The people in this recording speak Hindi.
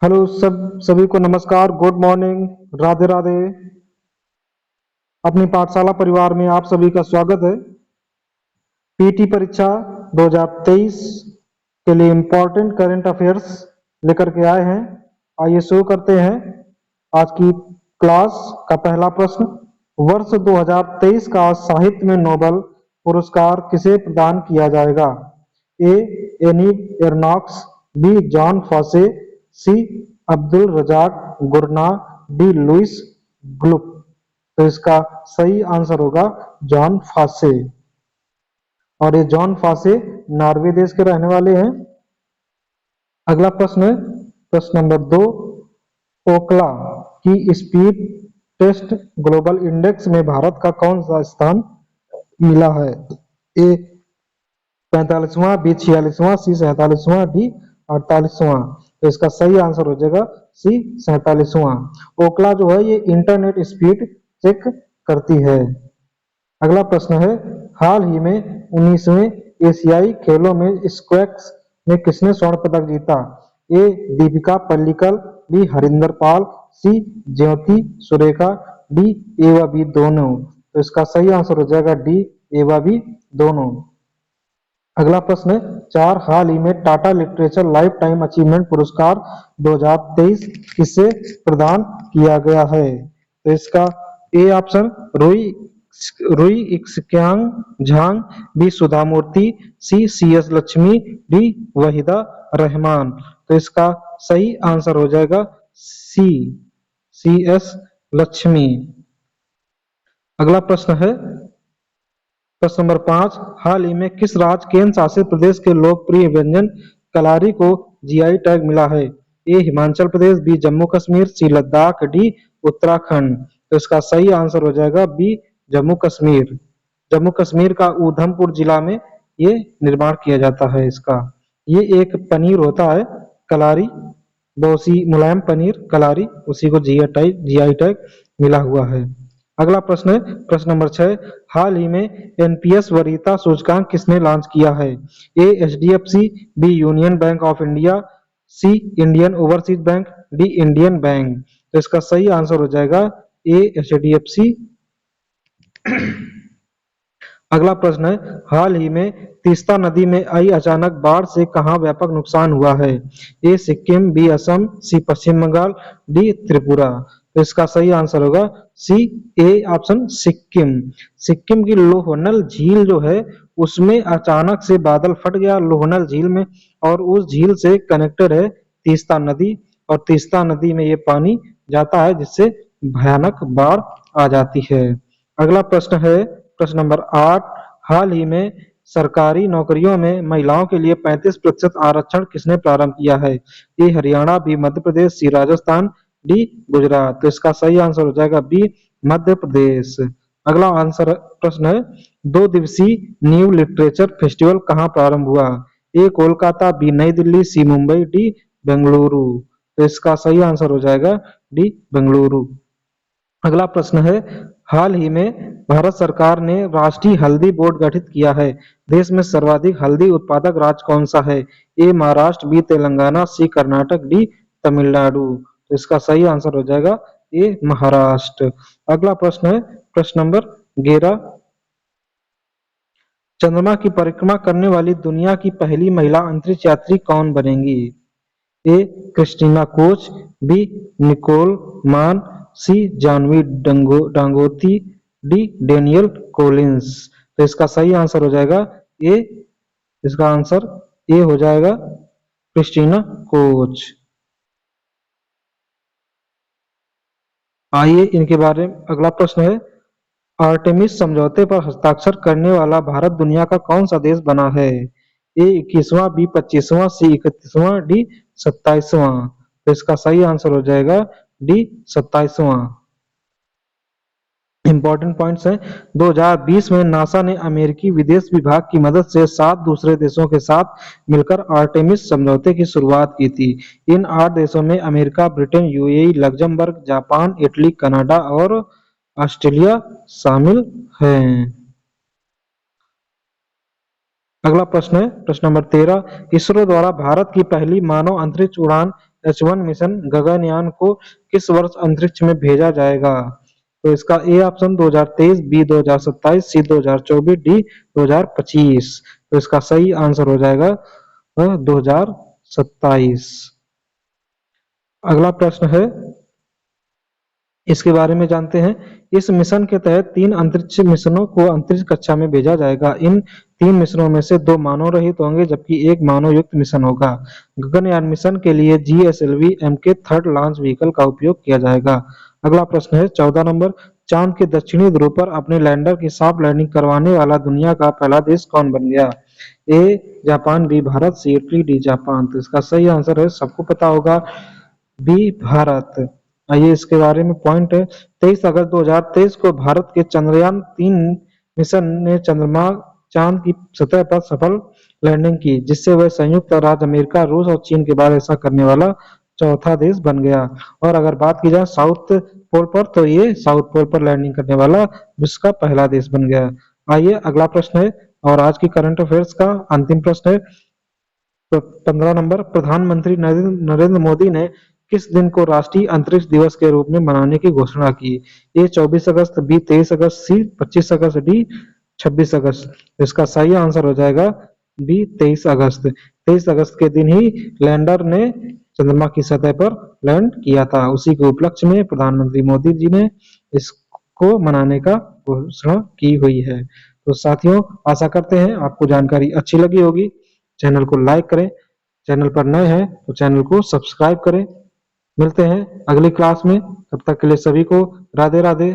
हेलो सभी को नमस्कार, गुड मॉर्निंग, राधे राधे। अपनी पाठशाला परिवार में आप सभी का स्वागत है। पीटी परीक्षा 2023 के लिए इम्पोर्टेंट करंट अफेयर्स लेकर के आए हैं। आइए शुरू करते हैं आज की क्लास का पहला प्रश्न। वर्ष 2023 का साहित्य में नोबेल पुरस्कार किसे प्रदान किया जाएगा? ए एनी एर्नॉक्स, बी जॉन फॉसे, सी अब्दुल रजाक गुरना, डी लुइस ग्लुक। तो इसका सही आंसर होगा जॉन फासे। और ये जॉन फासे नॉर्वे देश के रहने वाले हैं। अगला प्रश्न है प्रश्न नंबर 2। ओकला की स्पीड टेस्ट ग्लोबल इंडेक्स में भारत का कौन सा स्थान मिला है? ए 45वां, बी 46वां, सी 47वां, डी 48वां। तो इसका सही आंसर हो जाएगा सी 47वां। ओकला जो है ये इंटरनेट स्पीड चेक करती है। अगला प्रश्न है हाल ही में 19वें एशियाई खेलों में स्क्वैश में किसने स्वर्ण पदक जीता? ए दीपिका पल्लिकल, बी हरिंदर पाल, सी ज्योति सुरेखा, डी एवा बी दोनों। तो इसका सही आंसर हो जाएगा डी एवा बी दोनों। अगला प्रश्न है चार हाल ही में Tata literature life time achievement पुरस्कार 2023 किसे प्रदान किया गया है? तो इसका ए ऑप्शन रुई रुई इक्सक्यांग झांग, B Sudha Murthy, C C S Lakshmi, D Waheeda Rehman. तो इसका सही आंसर हो जाएगा सी सी एस लक्ष्मी। अगला प्रश्न है प्रश्न नंबर 5। हाल ही में किस राज्य केंद्र शासित प्रदेश के लोकप्रिय व्यंजन कलारी को जीआई टैग मिला है? ए हिमाचल प्रदेश, बी जम्मू कश्मीर, सी लद्दाख, डी उत्तराखंड। तो इसका सही आंसर हो जाएगा बी जम्मू कश्मीर। जम्मू कश्मीर का उधमपुर जिला में ये निर्माण किया जाता है इसका। ये एक पनीर होता है कलारी, बहुत सी मुलायम पनीर कलारी, उसी को जीआई टैग मिला हुआ है। अगला प्रश्न है प्रश्न नंबर 6। हाल ही में एनपीएस वरीयता सूचकांक किसने लॉन्च किया है? A HDFC, B Union Bank of India, C Indian Overseas Bank, D Indian Bank. तो इसका सही आंसर हो जाएगा ए एचडीएफसी। अगला प्रश्न है हाल ही में तीस्ता नदी में आई अचानक बाढ़ से कहां व्यापक नुकसान हुआ है? ए सिक्किम, बी असम, सी पश्चिम बंगाल, डी त्रिपुरा। तो इसका सही आंसर होगा सी ए ऑप्शन सिक्किम। सिक्किम की लोहनल झील जो है उसमें अचानक से बादल फट गया लोहनल झील में, और उस झील से कनेक्टेड है तीस्ता नदी, और तीस्ता नदी में ये पानी जाता है जिससे भयानक बाढ़ आ जाती है। अगला प्रश्न है प्रश्न नंबर 8। हाल ही में सरकारी नौकरियों में महिलाओं के लिए 35% आरक्षण किसने प्रारंभ किया है? ए हरियाणा, बी मध्य प्रदेश, सी राजस्थान, डी गुजरात। तो इसका सही आंसर हो जाएगा बी मध्य प्रदेश। अगला आंसर प्रश्न है 2 दिवसीय न्यू लिटरेचर फेस्टिवल कहाँ प्रारंभ हुआ? ए कोलकाता, बी नई दिल्ली, सी मुंबई, डी बेंगलुरु। तो इसका सही आंसर हो जाएगा डी बेंगलुरु। अगला प्रश्न है हाल ही में भारत सरकार ने राष्ट्रीय हल्दी बोर्ड गठित किया है। देश में सर्वाधिक हल्दी उत्पादक राज्य कौन सा है? ए महाराष्ट्र, बी तेलंगाना, सी कर्नाटक, डी तमिलनाडु। तो इसका सही आंसर हो जाएगा ए महाराष्ट्र। अगला प्रश्न है प्रश्न नंबर 11। चंद्रमा की परिक्रमा करने वाली दुनिया की पहली महिला अंतरिक्ष यात्री कौन बनेंगी? ए क्रिस्टीना कोच, बी निकोल मान, सी जानवी डांगोती, डी डेनियल कोलिंस। तो इसका सही आंसर हो जाएगा ए। इसका आंसर ए हो जाएगा क्रिस्टीना कोच। आइए इनके बारे में अगला प्रश्न है आर्टेमिस समझौते पर हस्ताक्षर करने वाला भारत दुनिया का कौन सा देश बना है? ए 21वां, बी 25वां, सी 31वां, डी 27वां। तो इसका सही आंसर हो जाएगा डी 27वां। इंपॉर्टेंट पॉइंट्स हैं 2020 में नासा ने अमेरिकी विदेश विभाग की मदद से 7 दूसरे देशों के साथ मिलकर आर्टेमिस समझौते की शुरुआत की थी। इन 8 देशों में America, Britain, UAE, Luxembourg, Japan, Italy, Canada और ऑस्ट्रेलिया शामिल हैं। अगला प्रश्न है प्रश्न नंबर 13। इसरो द्वारा भारत की पहली मानव अंतरिक्ष उड़ान H1 मिशन गगनयान को किस वर्ष अंतरिक्ष में भेजा जाएगा? तो इसका A option 2023, B 2027, C 2024, D 2025। तो इसका सही आंसर हो जाएगा 2027। अगला प्रश्न है, इसके बारे में जानते हैं। इस मिशन के तहत 3 अंतरिक्ष मिशनों को अंतरिक्ष कक्षा में भेजा जाएगा। इन 3 मिशनों में से 2 मानव रहित होंगे जबकि 1 मानव युक्त मिशन होगा। गगनयान मिशन के लिए GSLV MK third launch vehicle का उपयोग किया जाएगा। अगला प्रश्न है 14 नंबर, चांद के दक्षिणी ध्रुव पर अपने लैंडर की सॉफ्ट लैंडिंग करवाने वाला दुनिया का पहला देश कौन बन गया? A Japan, B Bharat, C Italy, D Japan. तो इसका सही आंसर है, सबको पता होगा, बी भारत। आइए इसके बारे में पॉइंट है। 23 अगस्त 2023 को भारत के चंद्रयान-3 मिशन ने चंद्रमा चांद की सतह पर सफल लैंडिंग की, जिससे वह संयुक्त राज्य अमेरिका, रूस और चीन के बाद ऐसा करने वाला चौथा देश बन गया। और अगर बात की जाए साउथ पोल पर, तो ये साउथ पोल पर लैंडिंग करने वाला विश्व का पहला देश बन गया। आइए अगला प्रश्न है, और आज की करंट अफेयर्स का अंतिम प्रश्न है। 15 नंबर, प्रधानमंत्री नरेंद्र मोदी ने किस दिन को राष्ट्रीय अंतरिक्ष दिवस के रूप में मनाने की घोषणा की? ए 24 अगस्त, बी 23 अगस्त, सी 25 अगस्त, डी 26 अगस्त। इसका सही आंसर हो जाएगा बी 23 अगस्त। 23 अगस्त के दिन ही लैंडर ने चंद्रमा की सतह पर लैंड किया था। उसी के उपलक्ष्य में प्रधानमंत्री मोदी जी ने इसको मनाने का घोषणा की हुई है। तो साथियों, आशा करते हैं आपको जानकारी अच्छी लगी होगी। चैनल को लाइक करें, चैनल पर नए हैं तो चैनल को सब्सक्राइब करें। मिलते हैं अगली क्लास में, तब तक के लिए सभी को राधे राधे।